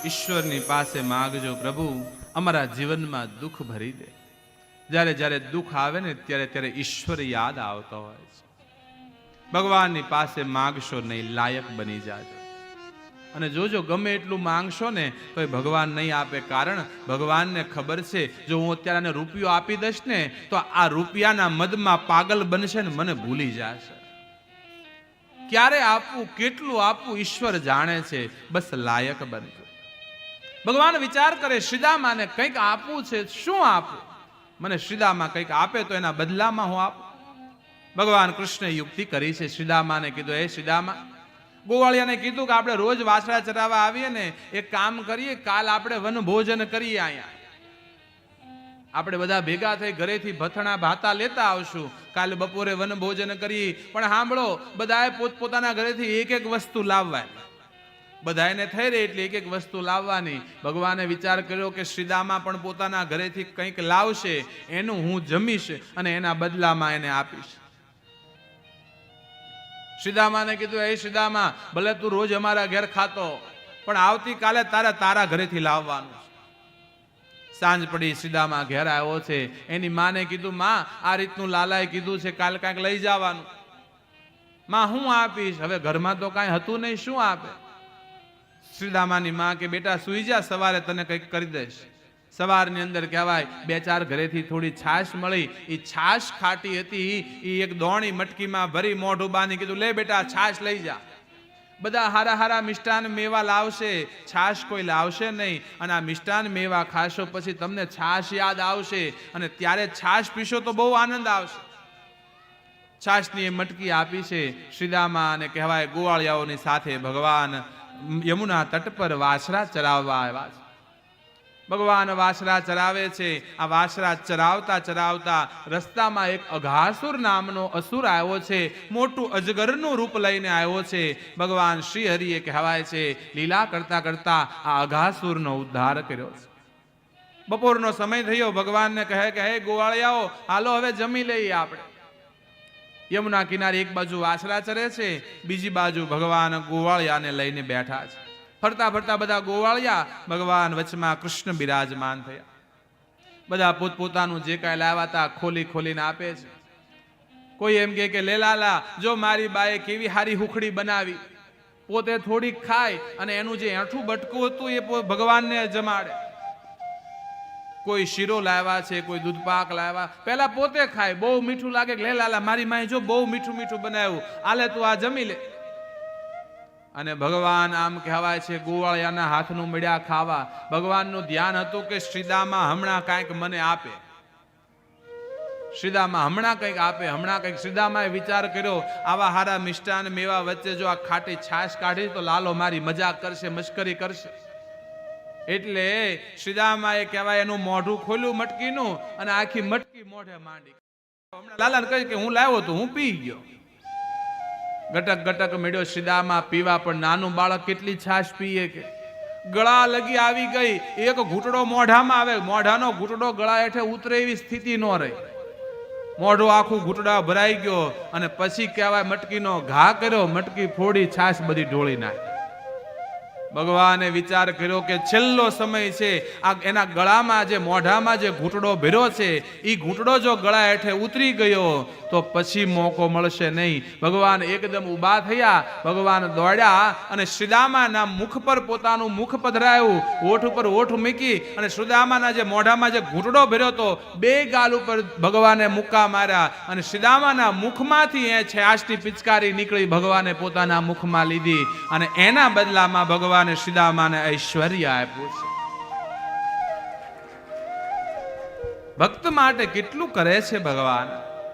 ઈશ્વરની પાસે માગજો, પ્રભુ અમારા જીવનમાં દુઃખ ભરી દે. જ્યારે જ્યારે દુઃખ આવે ને ત્યારે ત્યારે ઈશ્વર યાદ આવતો હોય છે. ભગવાનની પાસે માગશો નહીં, લાયક બની જાજો. અને જોજો ગમે એટલું માંગશો ને તો એ ભગવાન નહીં આપે. કારણ ભગવાનને ખબર છે જો હું અત્યારે રૂપિયો આપી દઈશ ને તો આ રૂપિયાના મદમાં પાગલ બનશે ને મને ભૂલી જશે. ક્યારે આપવું, કેટલું આપવું ઈશ્વર જાણે છે. બસ લાયક બનજો. ભગવાન વિચાર કરે શ્રીદામાને કંઈક આપવું છે, શું આપવું? મને શ્રીદામા કંઈક આપે તો એના બદલામાં હું આપું. ભગવાન કૃષ્ણે યુક્તિ કરી છે. શ્રીદામાને કીધું, હે શ્રીદામા, ગોવાળિયાને કીધું કે આપણે રોજ વાછડા ચરાવવા આવીએ ને, એક કામ કરીએ, કાલ આપણે વન ભોજન કરીએ. અહીંયા આપણે બધા ભેગા થઈ ઘરેથી ભથણા ભાતા લેતા આવશું. કાલે બપોરે વન ભોજન કરીએ. પણ સાંભળો, બધાએ પોતપોતાના ઘરેથી એક એક વસ્તુ લાવવાની. બધાને થઈ રહી એટલે એક એક વસ્તુ લાવવાની. ભગવાને વિચાર કર્યો કે શ્રીદામા પણ પોતાના ઘરેથી કંઈક લાવશે, એનું હું જમીશ અને એના બદલામાં એને આપીશ. શ્રીદામાને કીધું, એ શ્રીદામા, ભલે તું રોજ અમારા ઘેર ખાતો, પણ આવતીકાલે તારા ઘરેથી લાવવાનું. સાંજ પડી, શ્રીદામા ઘેર આવ્યો છે. એની માને કીધું, માં આ રીતનું લાલાએ કીધું છે, કાલ કાંઈક લઈ જવાનું. માં હું આપીશ? હવે ઘરમાં તો કાંઈ હતું નહીં, શું આપે? શ્રીદામાની માં કે બેટા સુઈ જા, સવારે તને કંઈક કરી દઈશ. સવારની અંદર કહેવાય 2-4 ઘરેથી થોડી છાશ મળી. એ છાશ ખાટી હતી. એ એક દોણી મટકીમાં ભરી મોઢું બાંધી કીધું, લે બેટા છાશ લઈ જા. બધા હારા હારા મિષ્ટાન મેવા લાવશે, છાશ કોઈ લાવશે નહીં. અને આ મિષ્ટાન મેવા ખાશો પછી તમને છાશ યાદ આવશે અને ત્યારે છાશ પીશો તો બહુ આનંદ આવશે. છાશની એ મટકી આપી છે. શ્રીદામા અને કહેવાય ગોવાળિયાઓની સાથે ભગવાન યમુના તટ પર વાછરા ચરાવવા આવ્યા છે. ભગવાન વાછરા ચરાવે છે. આ વાછરા ચરાવતા ચરાવતા રસ્તામાં એક અઘાસુર નામનો અસુર આવ્યો છે. મોટું અજગરનું રૂપ લઈને આવ્યો છે. ભગવાન શ્રી હરિએ કહેવાય છે લીલા કરતા કરતા આ અઘાસુરનો ઉદ્ધાર કર્યો છે. બપોરનો સમય થયો. ભગવાનને કહે કે હે ગોવાળિયાઓ, હાલો હવે જમી લઈએ આપણે. યમુના કિનારે એક બાજુ વાછરા ચરે છે, બીજી બાજુ ભગવાન ગોવાળિયાને લઈને બેઠા છે. ફરતા ફરતા બધા ગોવાળિયા ભગવાન વચમાં કૃષ્ણ બિરાજમાન થયા. બધા પોતપોતાનું જે કાંઈ લાવ્યા હતા ખોલી ખોલીને આપે છે. કોઈ એમ કે લે લાલા, જો મારી બાએ કેવી હારી હુખડી બનાવી. પોતે થોડીક ખાય અને એનું જે એઠું બટકું હતું એ ભગવાનને જમાડે. કોઈ શીરો લાવ્યા છે, કોઈ દૂધપાક લાવ્યા, પહેલા પોતે ખાય. બહુ મીઠું લાગે, લે લાલા, મારી માએ જો બહુ મીઠું મીઠું બનાવ્યું, આલે તું આ જમી લે. અને ભગવાન આમ કહેવાય છે ગોવાળિયાના હાથનું મળ્યા ખાવા. ભગવાનનું ધ્યાન હતું કે શ્રીદામા હમણાં કાંઈક મને આપે, શ્રીદામા હમણાં કંઈક આપે, હમણાં કંઈક. શ્રીદામાએ વિચાર કર્યો, આવા હારા મિષ્ટાન મેવા વચ્ચે જો આ ખાટી છાશ કાઢી તો લાલો મારી મજાક કરશે, મશ્કરી કરશે. એટલે શ્રીદામાએ કહેવાય એનું મોઢું ખોલ્યું મટકીનું અને આખી મટકી મોઢે માંડી. હમણાં લાલાને કહે કે હું લાવ્યો તો હું પી ગયો. ગટક ગટક મેળ્યો શ્રીદામા પીવા. પણ નાનું બાળક કેટલી છાશ પીએ કે ગળા લગી આવી ગઈ. એક ઘૂંટડો મોઢામાં આવે, મોઢાનો ઘૂંટડો ગળા હેઠે ઉતરે એવી સ્થિતિ ન રહી. મોઢું આખું ઘૂંટડા ભરાઈ ગયો અને પછી કહેવાય મટકીનો ઘા કર્યો, મટકી ફોડી છાશ બધી ઢોળી નાખી. ભગવાને વિચાર કર્યો કે છેલ્લો સમય છે. આ એના ગળામાં જે મોઢામાં જે ઘૂંટડો ભર્યો છે એ ઘૂંટડો જો ગળા હેઠે ઉતરી ગયો તો પછી મોકો મળશે નહીં. ભગવાન એકદમ ઊભા થયા. ભગવાન દોડ્યા અને શ્રીદામાના મુખ પર પોતાનું મુખ પધરાયું, ઓઠ ઉપર ઓઠ મૂકી અને શ્રીદામાના જે મોઢામાં જે ઘૂંટડો ભર્યો હતો બે ગાલ ઉપર ભગવાને મુક્કા માર્યા અને શ્રીદામાના મુખમાંથી એ છાશની પિચકારી નીકળી ભગવાને પોતાના મુખમાં લીધી અને એના બદલામાં ભગવાન શ્રીદામાને ઐશ્વર્ય આપ્યું છે. ભક્ત માટે કેટલું કરે છે ભગવાન.